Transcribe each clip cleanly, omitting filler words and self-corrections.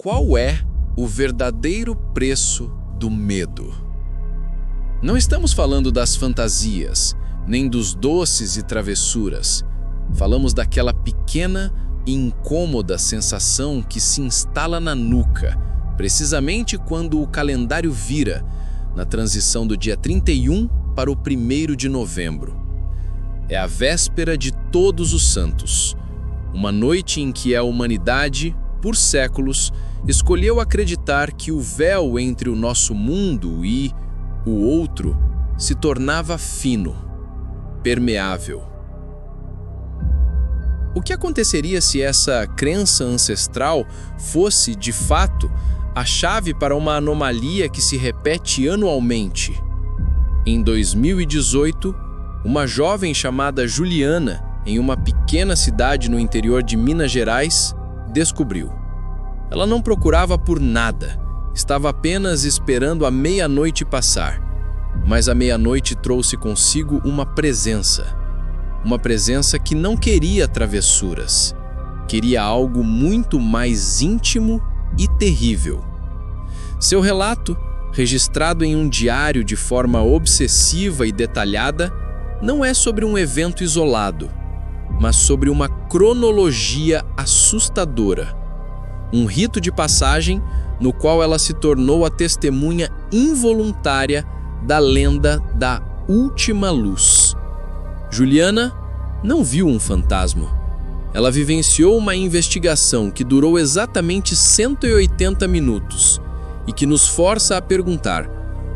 Qual é o verdadeiro preço do medo? Não estamos falando das fantasias, nem dos doces e travessuras. Falamos daquela pequena e incômoda sensação que se instala na nuca, precisamente quando o calendário vira, na transição do dia 31 para o 1º de novembro. É a véspera de Todos os Santos, uma noite em que a humanidade, por séculos, escolheu acreditar que o véu entre o nosso mundo e o outro se tornava fino, permeável. O que aconteceria se essa crença ancestral fosse, de fato, a chave para uma anomalia que se repete anualmente? Em 2018, uma jovem chamada Juliana, em uma pequena cidade no interior de Minas Gerais, descobriu. Ela não procurava por nada, estava apenas esperando a meia-noite passar. Mas a meia-noite trouxe consigo uma presença que não queria travessuras, queria algo muito mais íntimo e terrível. Seu relato, registrado em um diário de forma obsessiva e detalhada, não é sobre um evento isolado, mas sobre uma cronologia assustadora. Um rito de passagem no qual ela se tornou a testemunha involuntária da lenda da Última Luz. Juliana não viu um fantasma. Ela vivenciou uma investigação que durou exatamente 180 minutos e que nos força a perguntar: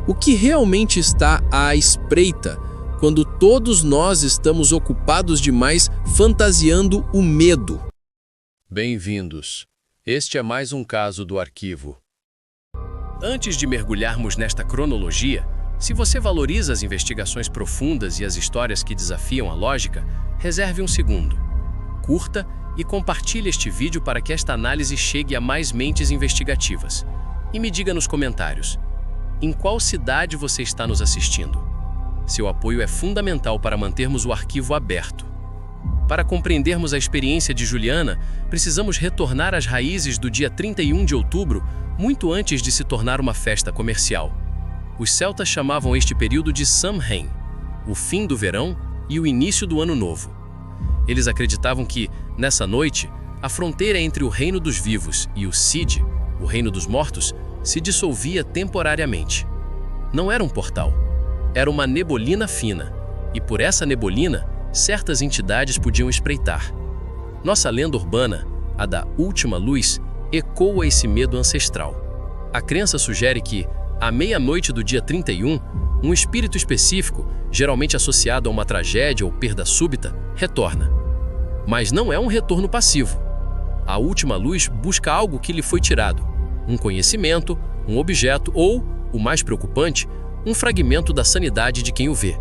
o que realmente está à espreita quando todos nós estamos ocupados demais fantasiando o medo? Bem-vindos. Este é mais um caso do arquivo. Antes de mergulharmos nesta cronologia, se você valoriza as investigações profundas e as histórias que desafiam a lógica, reserve um segundo. Curta e compartilhe este vídeo para que esta análise chegue a mais mentes investigativas. E me diga nos comentários, em qual cidade você está nos assistindo? Seu apoio é fundamental para mantermos o arquivo aberto. Para compreendermos a experiência de Juliana, precisamos retornar às raízes do dia 31 de outubro, muito antes de se tornar uma festa comercial. Os celtas chamavam este período de Samhain, o fim do verão e o início do ano novo. Eles acreditavam que, nessa noite, a fronteira entre o reino dos vivos e o Cid, o reino dos mortos, se dissolvia temporariamente. Não era um portal, era uma neblina fina, e por essa neblina, certas entidades podiam espreitar. Nossa lenda urbana, a da Última Luz, ecoa esse medo ancestral. A crença sugere que, à meia-noite do dia 31, um espírito específico, geralmente associado a uma tragédia ou perda súbita, retorna. Mas não é um retorno passivo. A Última Luz busca algo que lhe foi tirado, um conhecimento, um objeto ou, o mais preocupante, um fragmento da sanidade de quem o vê.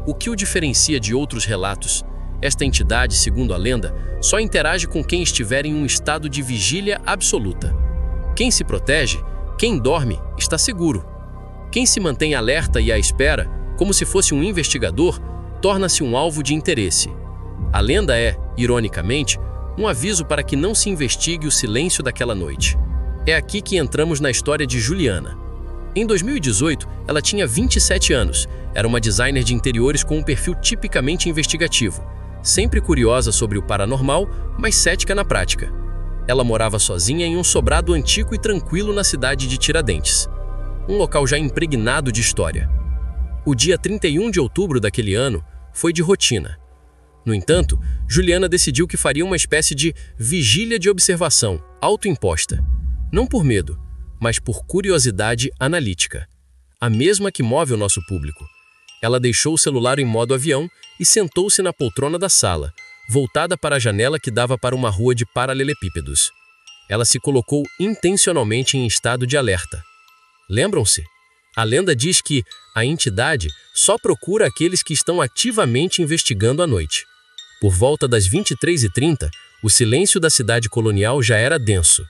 O que o diferencia de outros relatos? Esta entidade, segundo a lenda, só interage com quem estiver em um estado de vigília absoluta. Quem se protege, quem dorme, está seguro. Quem se mantém alerta e à espera, como se fosse um investigador, torna-se um alvo de interesse. A lenda é, ironicamente, um aviso para que não se investigue o silêncio daquela noite. É aqui que entramos na história de Juliana. Em 2018, ela tinha 27 anos, era uma designer de interiores com um perfil tipicamente investigativo, sempre curiosa sobre o paranormal, mas cética na prática. Ela morava sozinha em um sobrado antigo e tranquilo na cidade de Tiradentes, um local já impregnado de história. O dia 31 de outubro daquele ano foi de rotina. No entanto, Juliana decidiu que faria uma espécie de vigília de observação, autoimposta, não por medo, mas por curiosidade analítica, a mesma que move o nosso público. Ela deixou o celular em modo avião e sentou-se na poltrona da sala, voltada para a janela que dava para uma rua de paralelepípedos. Ela se colocou intencionalmente em estado de alerta. Lembram-se? A lenda diz que a entidade só procura aqueles que estão ativamente investigando à noite. Por volta das 23h30, o silêncio da cidade colonial já era denso.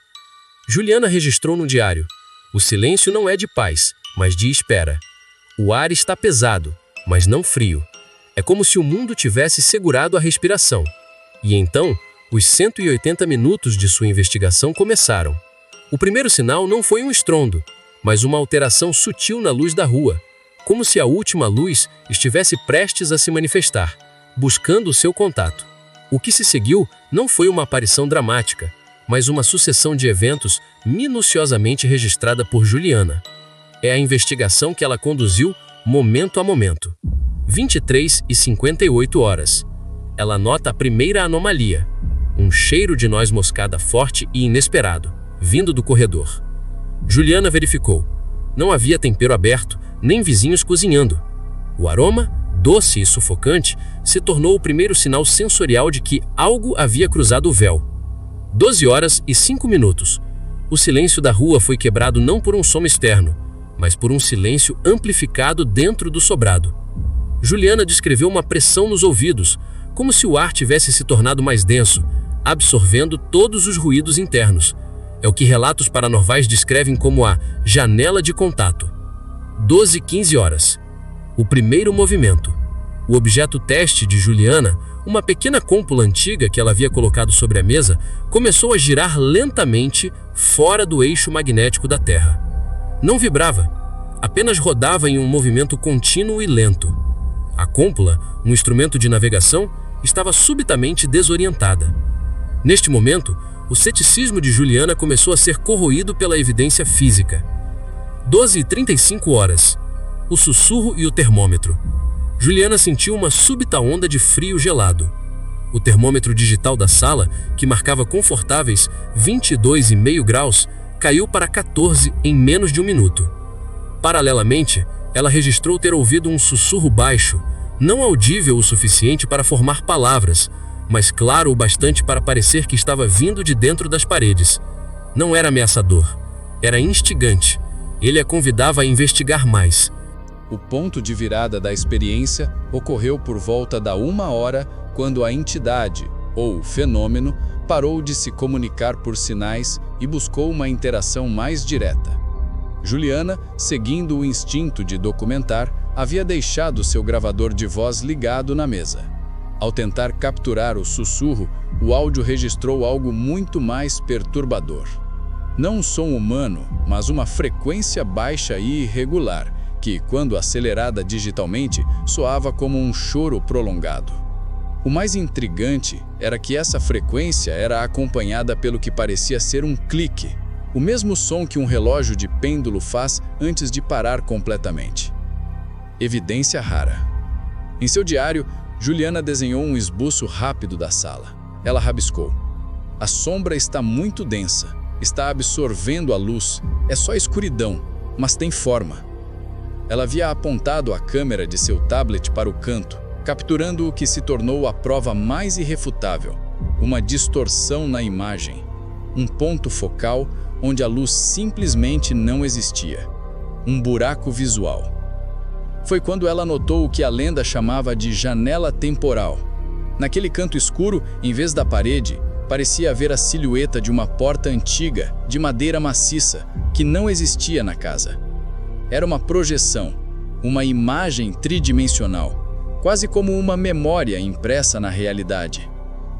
Juliana registrou no diário: o silêncio não é de paz, mas de espera. O ar está pesado, mas não frio. É como se o mundo tivesse segurado a respiração. E então, os 180 minutos de sua investigação começaram. O primeiro sinal não foi um estrondo, mas uma alteração sutil na luz da rua, como se a última luz estivesse prestes a se manifestar, buscando o seu contato. O que se seguiu não foi uma aparição dramática, mas uma sucessão de eventos minuciosamente registrada por Juliana. É a investigação que ela conduziu momento a momento. 23h58. Ela nota a primeira anomalia, um cheiro de noz moscada forte e inesperado, vindo do corredor. Juliana verificou. Não havia tempero aberto, nem vizinhos cozinhando. O aroma, doce e sufocante, se tornou o primeiro sinal sensorial de que algo havia cruzado o véu. 12h05. O silêncio da rua foi quebrado não por um som externo, mas por um silêncio amplificado dentro do sobrado. Juliana descreveu uma pressão nos ouvidos, como se o ar tivesse se tornado mais denso, absorvendo todos os ruídos internos. É o que relatos paranormais descrevem como a janela de contato. 12h15. O primeiro movimento. O objeto teste de Juliana, uma pequena cômpula antiga que ela havia colocado sobre a mesa, começou a girar lentamente fora do eixo magnético da Terra. Não vibrava, apenas rodava em um movimento contínuo e lento. A cômpula, um instrumento de navegação, estava subitamente desorientada. Neste momento, o ceticismo de Juliana começou a ser corroído pela evidência física. 12h35. O sussurro e o termômetro. Juliana sentiu uma súbita onda de frio gelado. O termômetro digital da sala, que marcava confortáveis 22,5 graus, caiu para 14 em menos de um minuto. Paralelamente, ela registrou ter ouvido um sussurro baixo, não audível o suficiente para formar palavras, mas claro o bastante para parecer que estava vindo de dentro das paredes. Não era ameaçador, era instigante. Ele a convidava a investigar mais. O ponto de virada da experiência ocorreu por volta da 1h, quando a entidade, ou fenômeno, parou de se comunicar por sinais e buscou uma interação mais direta. Juliana, seguindo o instinto de documentar, havia deixado seu gravador de voz ligado na mesa. Ao tentar capturar o sussurro, o áudio registrou algo muito mais perturbador. Não um som humano, mas uma frequência baixa e irregular, que, quando acelerada digitalmente, soava como um choro prolongado. O mais intrigante era que essa frequência era acompanhada pelo que parecia ser um clique, o mesmo som que um relógio de pêndulo faz antes de parar completamente. Evidência rara. Em seu diário, Juliana desenhou um esboço rápido da sala. Ela rabiscou. A sombra está muito densa, está absorvendo a luz, é só escuridão, mas tem forma. Ela havia apontado a câmera de seu tablet para o canto, capturando o que se tornou a prova mais irrefutável, uma distorção na imagem, um ponto focal onde a luz simplesmente não existia, um buraco visual. Foi quando ela notou o que a lenda chamava de janela temporal. Naquele canto escuro, em vez da parede, parecia haver a silhueta de uma porta antiga, de madeira maciça, que não existia na casa. Era uma projeção, uma imagem tridimensional, quase como uma memória impressa na realidade.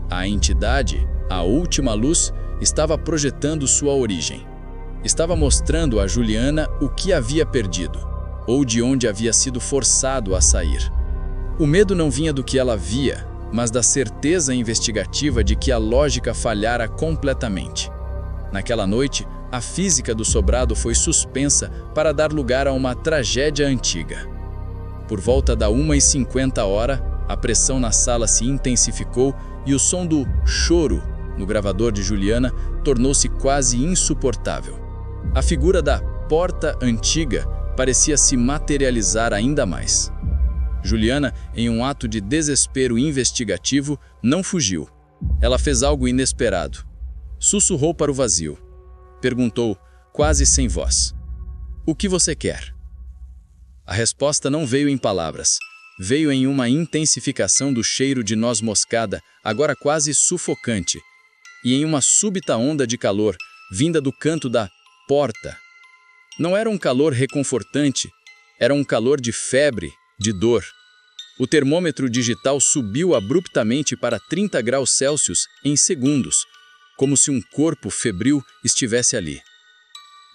A entidade, a última luz, estava projetando sua origem. Estava mostrando a Juliana o que havia perdido, ou de onde havia sido forçado a sair. O medo não vinha do que ela via, mas da certeza investigativa de que a lógica falhara completamente. Naquela noite, a física do sobrado foi suspensa para dar lugar a uma tragédia antiga. Por volta da 1h50, a pressão na sala se intensificou e o som do choro no gravador de Juliana tornou-se quase insuportável. A figura da porta antiga parecia se materializar ainda mais. Juliana, em um ato de desespero investigativo, não fugiu. Ela fez algo inesperado. Sussurrou para o vazio. Perguntou, quase sem voz: "O que você quer?" A resposta não veio em palavras. Veio em uma intensificação do cheiro de noz moscada, agora quase sufocante, e em uma súbita onda de calor, vinda do canto da porta. Não era um calor reconfortante, era um calor de febre, de dor. O termômetro digital subiu abruptamente para 30 graus Celsius em segundos, como se um corpo febril estivesse ali.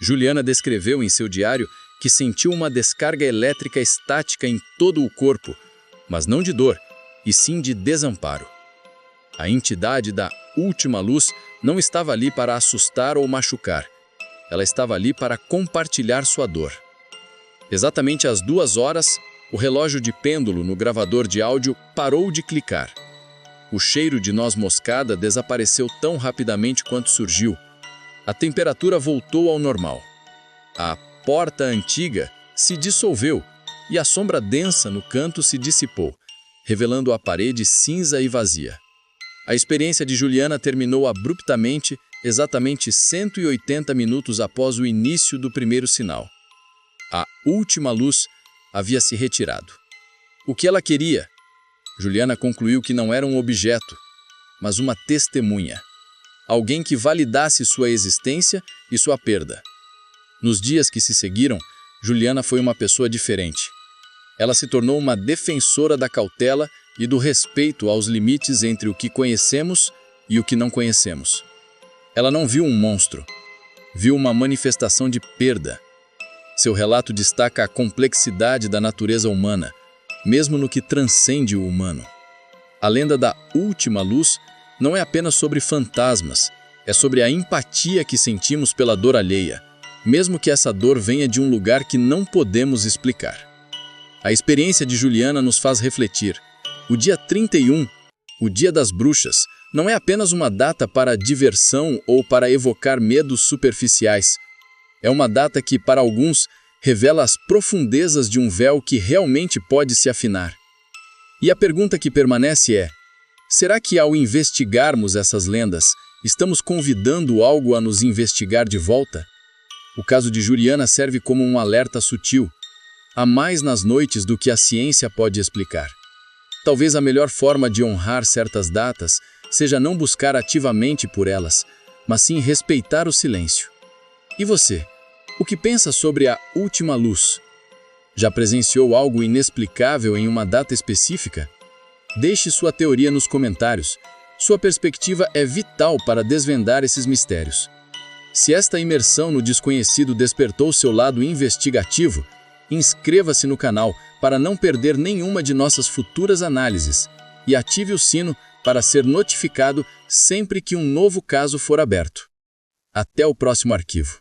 Juliana descreveu em seu diário que sentiu uma descarga elétrica estática em todo o corpo, mas não de dor, e sim de desamparo. A entidade da última luz não estava ali para assustar ou machucar. Ela estava ali para compartilhar sua dor. Exatamente às 2 horas, o relógio de pêndulo no gravador de áudio parou de clicar. O cheiro de noz moscada desapareceu tão rapidamente quanto surgiu. A temperatura voltou ao normal. A porta antiga se dissolveu e a sombra densa no canto se dissipou, revelando a parede cinza e vazia. A experiência de Juliana terminou abruptamente, exatamente 180 minutos após o início do primeiro sinal. A última luz havia se retirado. O que ela queria? Juliana concluiu que não era um objeto, mas uma testemunha. Alguém que validasse sua existência e sua perda. Nos dias que se seguiram, Juliana foi uma pessoa diferente. Ela se tornou uma defensora da cautela e do respeito aos limites entre o que conhecemos e o que não conhecemos. Ela não viu um monstro, viu uma manifestação de perda. Seu relato destaca a complexidade da natureza humana, mesmo no que transcende o humano. A lenda da última luz não é apenas sobre fantasmas, é sobre a empatia que sentimos pela dor alheia, mesmo que essa dor venha de um lugar que não podemos explicar. A experiência de Juliana nos faz refletir. O dia 31, o Dia das Bruxas, não é apenas uma data para diversão ou para evocar medos superficiais. É uma data que, para alguns, revela as profundezas de um véu que realmente pode se afinar. E a pergunta que permanece é: será que ao investigarmos essas lendas, estamos convidando algo a nos investigar de volta? O caso de Juliana serve como um alerta sutil. Há mais nas noites do que a ciência pode explicar. Talvez a melhor forma de honrar certas datas seja não buscar ativamente por elas, mas sim respeitar o silêncio. E você? O que pensa sobre a última luz? Já presenciou algo inexplicável em uma data específica? Deixe sua teoria nos comentários. Sua perspectiva é vital para desvendar esses mistérios. Se esta imersão no desconhecido despertou seu lado investigativo, inscreva-se no canal para não perder nenhuma de nossas futuras análises e ative o sino para ser notificado sempre que um novo caso for aberto. Até o próximo arquivo.